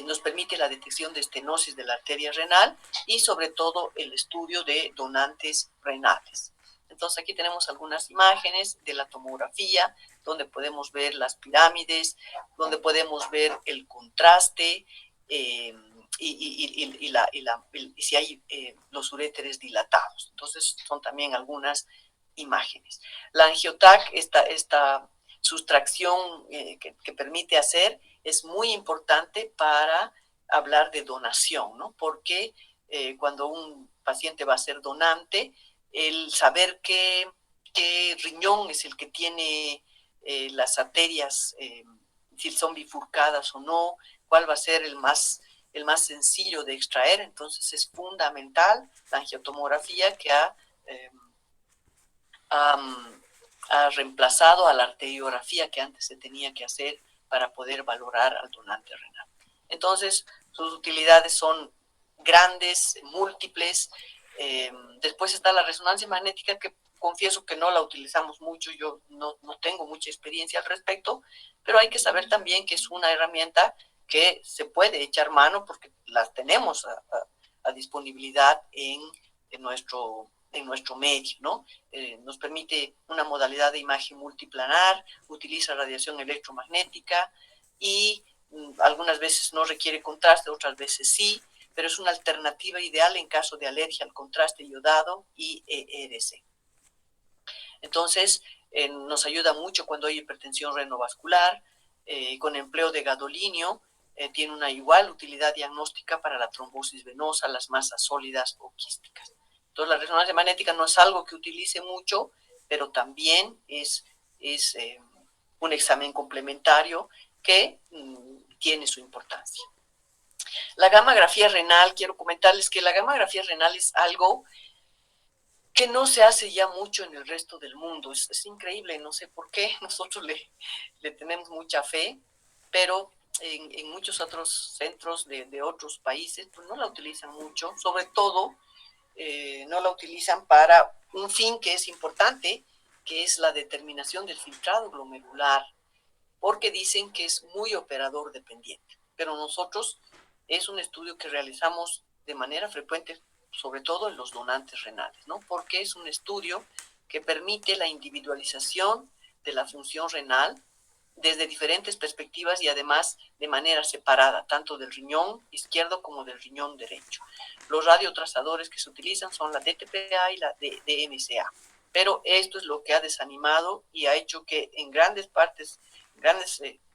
nos permite la detección de estenosis de la arteria renal y sobre todo el estudio de donantes renales. Entonces aquí tenemos algunas imágenes de la tomografía donde podemos ver las pirámides, donde podemos ver el contraste y si hay los uréteres dilatados. Entonces son también algunas imágenes. La angioTAC, esta sustracción que permite hacer, es muy importante para hablar de donación, ¿no? Porque cuando un paciente va a ser donante, el saber qué riñón es el que tiene las arterias, si son bifurcadas o no, cuál va a ser el más sencillo de extraer, entonces es fundamental la angiotomografía que ha reemplazado a la arteriografía que antes se tenía que hacer para poder valorar al donante renal. Entonces, sus utilidades son grandes, múltiples. Después está la resonancia magnética, que confieso que no la utilizamos mucho, yo no tengo mucha experiencia al respecto, pero hay que saber también que es una herramienta que se puede echar mano porque las tenemos a disponibilidad en nuestro medio, ¿no? Nos permite una modalidad de imagen multiplanar, utiliza radiación electromagnética y algunas veces no requiere contraste, otras veces sí, pero es una alternativa ideal en caso de alergia al contraste iodado y ERC. Entonces, nos ayuda mucho cuando hay hipertensión renovascular, con empleo de gadolinio, tiene una igual utilidad diagnóstica para la trombosis venosa, las masas sólidas o quísticas. Entonces, la resonancia magnética no es algo que utilice mucho, pero también es un examen complementario que tiene su importancia. La gammagrafía renal, quiero comentarles que la gammagrafía renal es algo que no se hace ya mucho en el resto del mundo. Es increíble, no sé por qué, nosotros le tenemos mucha fe, pero en muchos otros centros de otros países pues no la utilizan mucho, sobre todo no la utilizan para un fin que es importante, que es la determinación del filtrado glomerular, porque dicen que es muy operador dependiente. Pero nosotros es un estudio que realizamos de manera frecuente, sobre todo en los donantes renales, ¿no? Porque es un estudio que permite la individualización de la función renal desde diferentes perspectivas y además de manera separada, tanto del riñón izquierdo como del riñón derecho. Los radiotrazadores que se utilizan son la DTPA y la DMCA, pero esto es lo que ha desanimado y ha hecho que en grandes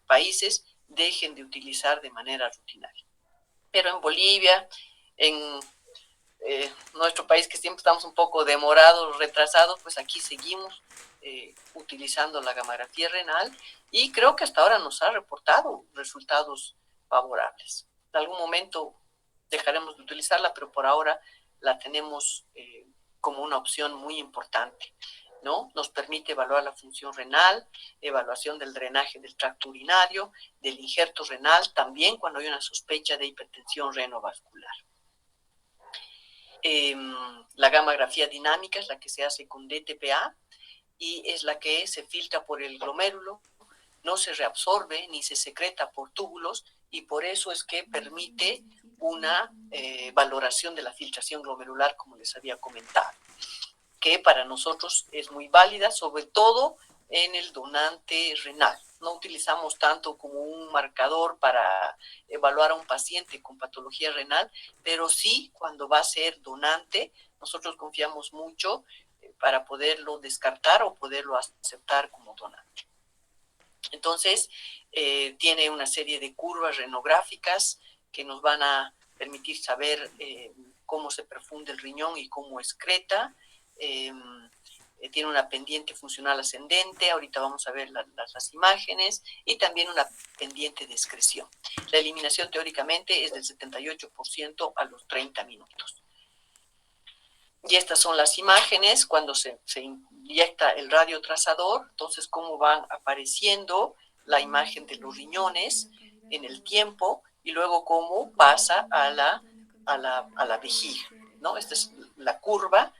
países dejen de utilizar de manera rutinaria. Pero en Bolivia, en nuestro país, que siempre estamos un poco demorados, retrasados, pues aquí seguimos utilizando la gamografía renal y creo que hasta ahora nos ha reportado resultados favorables. En algún momento dejaremos de utilizarla, pero por ahora la tenemos como una opción muy importante, ¿no? Nos permite evaluar la función renal, evaluación del drenaje del tracto urinario, del injerto renal, también cuando hay una sospecha de hipertensión renovascular. La gamografía dinámica es la que se hace con DTPA y es la que se filtra por el glomérulo, no se reabsorbe ni se secreta por túbulos y por eso es que permite una valoración de la filtración glomerular, como les había comentado, que para nosotros es muy válida, sobre todo en el donante renal. No utilizamos tanto como un marcador para evaluar a un paciente con patología renal, pero sí cuando va a ser donante, nosotros confiamos mucho para poderlo descartar o poderlo aceptar como donante. Entonces, tiene una serie de curvas renográficas que nos van a permitir saber cómo se perfunde el riñón y cómo excreta. Tiene una pendiente funcional ascendente, ahorita vamos a ver las imágenes, y también una pendiente de excreción. La eliminación teóricamente es del 78% a los 30 minutos. Y estas son las imágenes cuando se inyecta el radiotrazador, entonces cómo van apareciendo la imagen de los riñones en el tiempo y luego cómo pasa a la vejiga, ¿no? Esta es la curva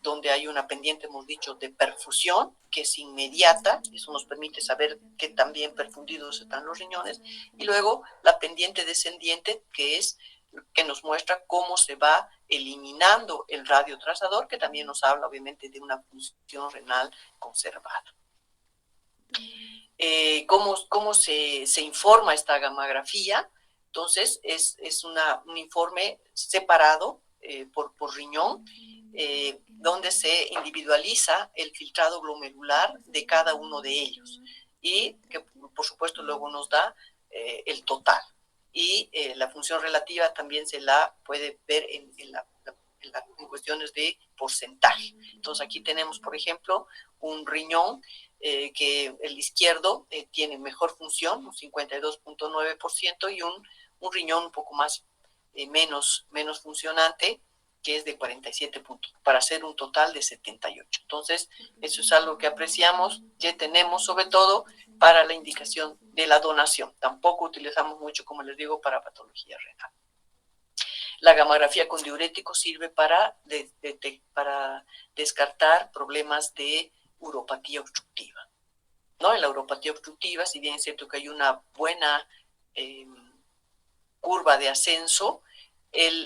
donde hay una pendiente, hemos dicho, de perfusión, que es inmediata, eso nos permite saber qué tan bien perfundidos están los riñones, y luego la pendiente descendiente, que nos muestra cómo se va eliminando el radiotrazador, que también nos habla obviamente de una función renal conservada. ¿Cómo se informa esta gamografía? Entonces es un informe separado por riñón, donde se individualiza el filtrado glomerular de cada uno de ellos y que por supuesto luego nos da el total. Y la función relativa también se la puede ver en cuestiones de porcentaje. Entonces aquí tenemos, por ejemplo, un riñón que el izquierdo tiene mejor función, un 52.9%, y un riñón un poco más menos funcionante, que es de 47 puntos, para hacer un total de 78. Entonces, eso es algo que apreciamos, que tenemos sobre todo para la indicación de la donación. Tampoco utilizamos mucho, como les digo, para patología renal. La gamografía con diurético sirve para descartar problemas de uropatía obstructiva, ¿no? En la uropatía obstructiva, si bien es cierto que hay una buena curva de ascenso,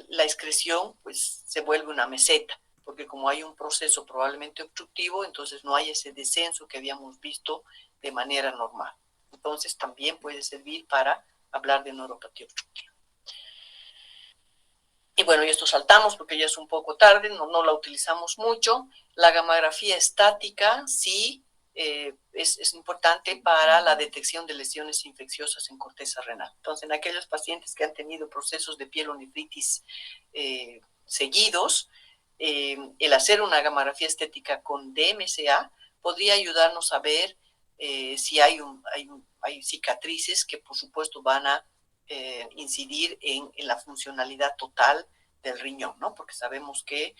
la excreción pues se vuelve una meseta, porque como hay un proceso probablemente obstructivo, entonces no hay ese descenso que habíamos visto de manera normal. Entonces también puede servir para hablar de neuropatía obstructiva. Y bueno, y esto saltamos porque ya es un poco tarde, no la utilizamos mucho. La gamografía estática sí es importante para la detección de lesiones infecciosas en corteza renal. Entonces, en aquellos pacientes que han tenido procesos de pielonefritis seguidos, el hacer una gamografía estética con DMCA podría ayudarnos a ver si hay cicatrices que por supuesto van a incidir en la funcionalidad total del riñón, ¿no? Porque sabemos que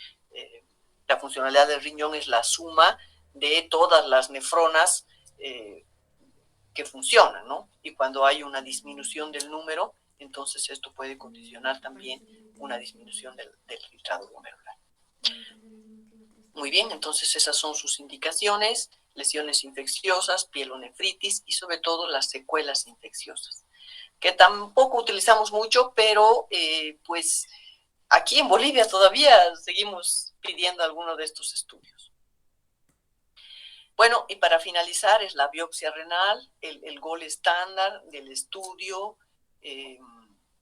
la funcionalidad del riñón es la suma de todas las nefronas que funcionan, ¿no? Y cuando hay una disminución del número, entonces esto puede condicionar también una disminución del filtrado glomerular. Muy bien, entonces esas son sus indicaciones: lesiones infecciosas, pielonefritis y sobre todo las secuelas infecciosas, que tampoco utilizamos mucho, pero pues aquí en Bolivia todavía seguimos pidiendo alguno de estos estudios. Bueno, y para finalizar es la biopsia renal, el gol estándar del estudio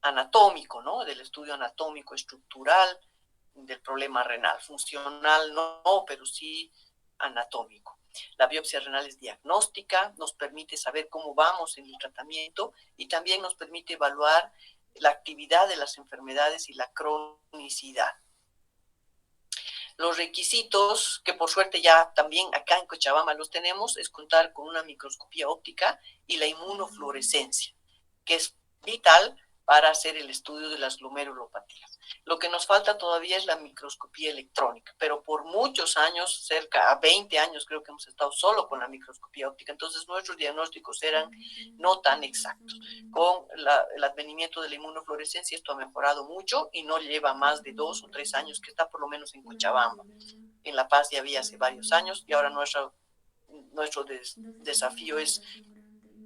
anatómico, ¿no? Del estudio anatómico estructural del problema renal. Funcional no, pero sí anatómico. La biopsia renal es diagnóstica, nos permite saber cómo vamos en el tratamiento y también nos permite evaluar la actividad de las enfermedades y la cronicidad. Los requisitos, que por suerte ya también acá en Cochabamba los tenemos, es contar con una microscopía óptica y la inmunofluorescencia, que es vital para hacer el estudio de las glomerulopatías. Lo que nos falta todavía es la microscopía electrónica, pero por muchos años, cerca a 20 años creo que hemos estado solo con la microscopía óptica, entonces nuestros diagnósticos eran no tan exactos. Con el advenimiento de la inmunofluorescencia esto ha mejorado mucho y no lleva más de 2 o 3 años que está por lo menos en Cochabamba. En La Paz ya había hace varios años y ahora nuestro desafío es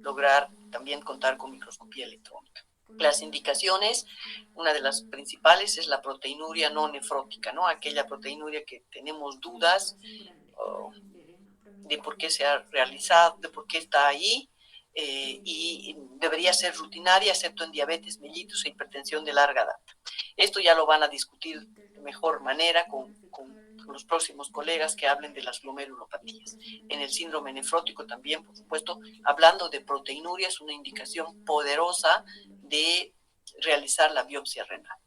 lograr también contar con microscopía electrónica. Las indicaciones, una de las principales es la proteinuria no nefrótica, ¿no? Aquella proteinuria que tenemos dudas de por qué se ha realizado, de por qué está ahí, y debería ser rutinaria, excepto en diabetes mellitus e hipertensión de larga data. Esto ya lo van a discutir de mejor manera con los próximos colegas que hablen de las glomerulopatías. En el síndrome nefrótico también, por supuesto, hablando de proteinuria, es una indicación poderosa de realizar la biopsia renal.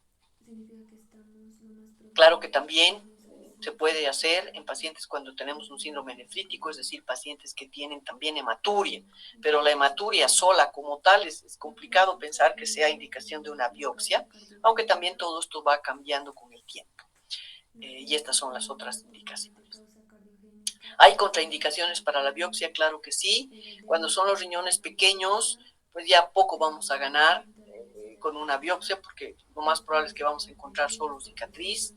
Claro que también se puede hacer en pacientes cuando tenemos un síndrome nefrítico, es decir, pacientes que tienen también hematuria, pero la hematuria sola como tal es complicado pensar que sea indicación de una biopsia, aunque también todo esto va cambiando con el tiempo. Y estas son las otras indicaciones. ¿Hay contraindicaciones para la biopsia? Claro que sí. Cuando son los riñones pequeños, pues ya poco vamos a ganar con una biopsia, porque lo más probable es que vamos a encontrar solo cicatriz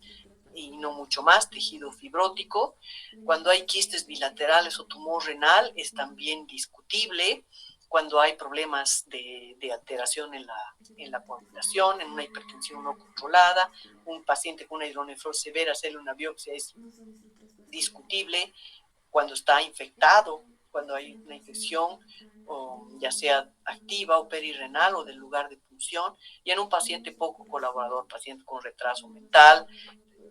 y no mucho más, tejido fibrótico. Cuando hay quistes bilaterales o tumor renal es también discutible. Cuando hay problemas de alteración en la coagulación, en una hipertensión no controlada, un paciente con una hidronefrosis severa, hacerle una biopsia es discutible. Cuando está infectado, cuando hay una infección, ya sea activa o perirrenal o del lugar de punción, y en un paciente poco colaborador, paciente con retraso mental.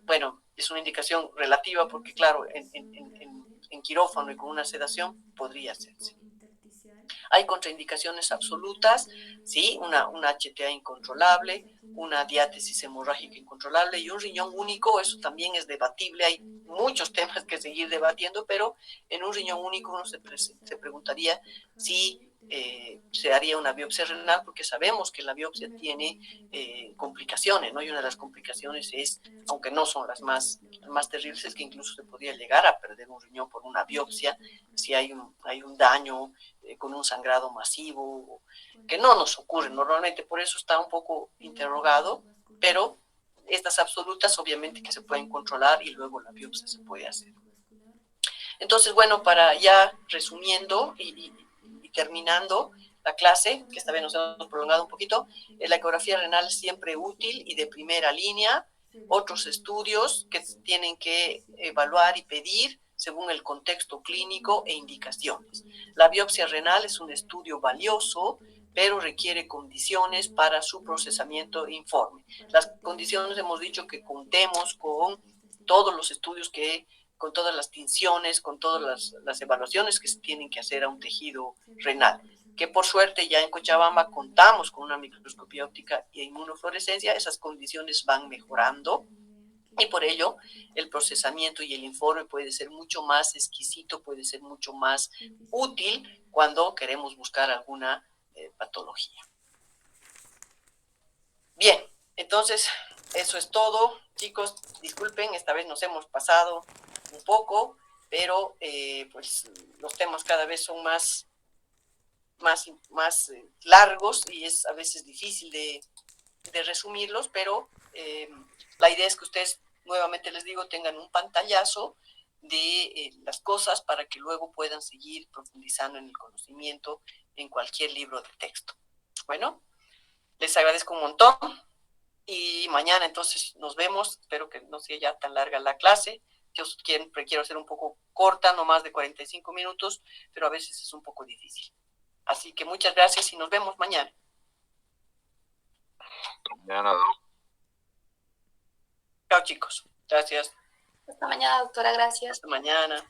Bueno, es una indicación relativa porque, claro, en quirófano y con una sedación podría hacerse. Hay contraindicaciones absolutas, sí, una HTA incontrolable, una diátesis hemorrágica incontrolable y un riñón único. Eso también es debatible, hay muchos temas que seguir debatiendo, pero en un riñón único uno se preguntaría si se haría una biopsia renal, porque sabemos que la biopsia tiene complicaciones, ¿no? Y una de las complicaciones es, aunque no son las más terribles, es que incluso se podría llegar a perder un riñón por una biopsia si hay un daño con un sangrado masivo, que no nos ocurre normalmente, por eso está un poco interrogado, pero estas absolutas obviamente que se pueden controlar y luego la biopsia se puede hacer. Entonces, bueno, para ya resumiendo y terminando la clase, que esta vez nos hemos prolongado un poquito, la ecografía renal es siempre útil y de primera línea. Otros estudios que tienen que evaluar y pedir según el contexto clínico e indicaciones. La biopsia renal es un estudio valioso, pero requiere condiciones para su procesamiento e informe. Las condiciones hemos dicho que contemos con todos los estudios con todas las tinciones, con todas las evaluaciones que se tienen que hacer a un tejido renal, que por suerte ya en Cochabamba contamos con una microscopía óptica y inmunofluorescencia. Esas condiciones van mejorando y por ello el procesamiento y el informe puede ser mucho más exquisito, puede ser mucho más útil cuando queremos buscar alguna patología. Bien, entonces eso es todo, chicos. Disculpen, esta vez nos hemos pasado un poco, pero pues los temas cada vez son más largos y es a veces difícil de resumirlos, pero la idea es que ustedes, nuevamente les digo, tengan un pantallazo de las cosas para que luego puedan seguir profundizando en el conocimiento en cualquier libro de texto. Bueno, les agradezco un montón y mañana entonces nos vemos. Espero que no sea ya tan larga la clase. Yo siempre quiero hacer un poco corta, no más de 45 minutos, pero a veces es un poco difícil. Así que muchas gracias y nos vemos mañana. Mañana, Doc. Chao, chicos. Gracias. Hasta mañana, doctora, gracias. Hasta mañana.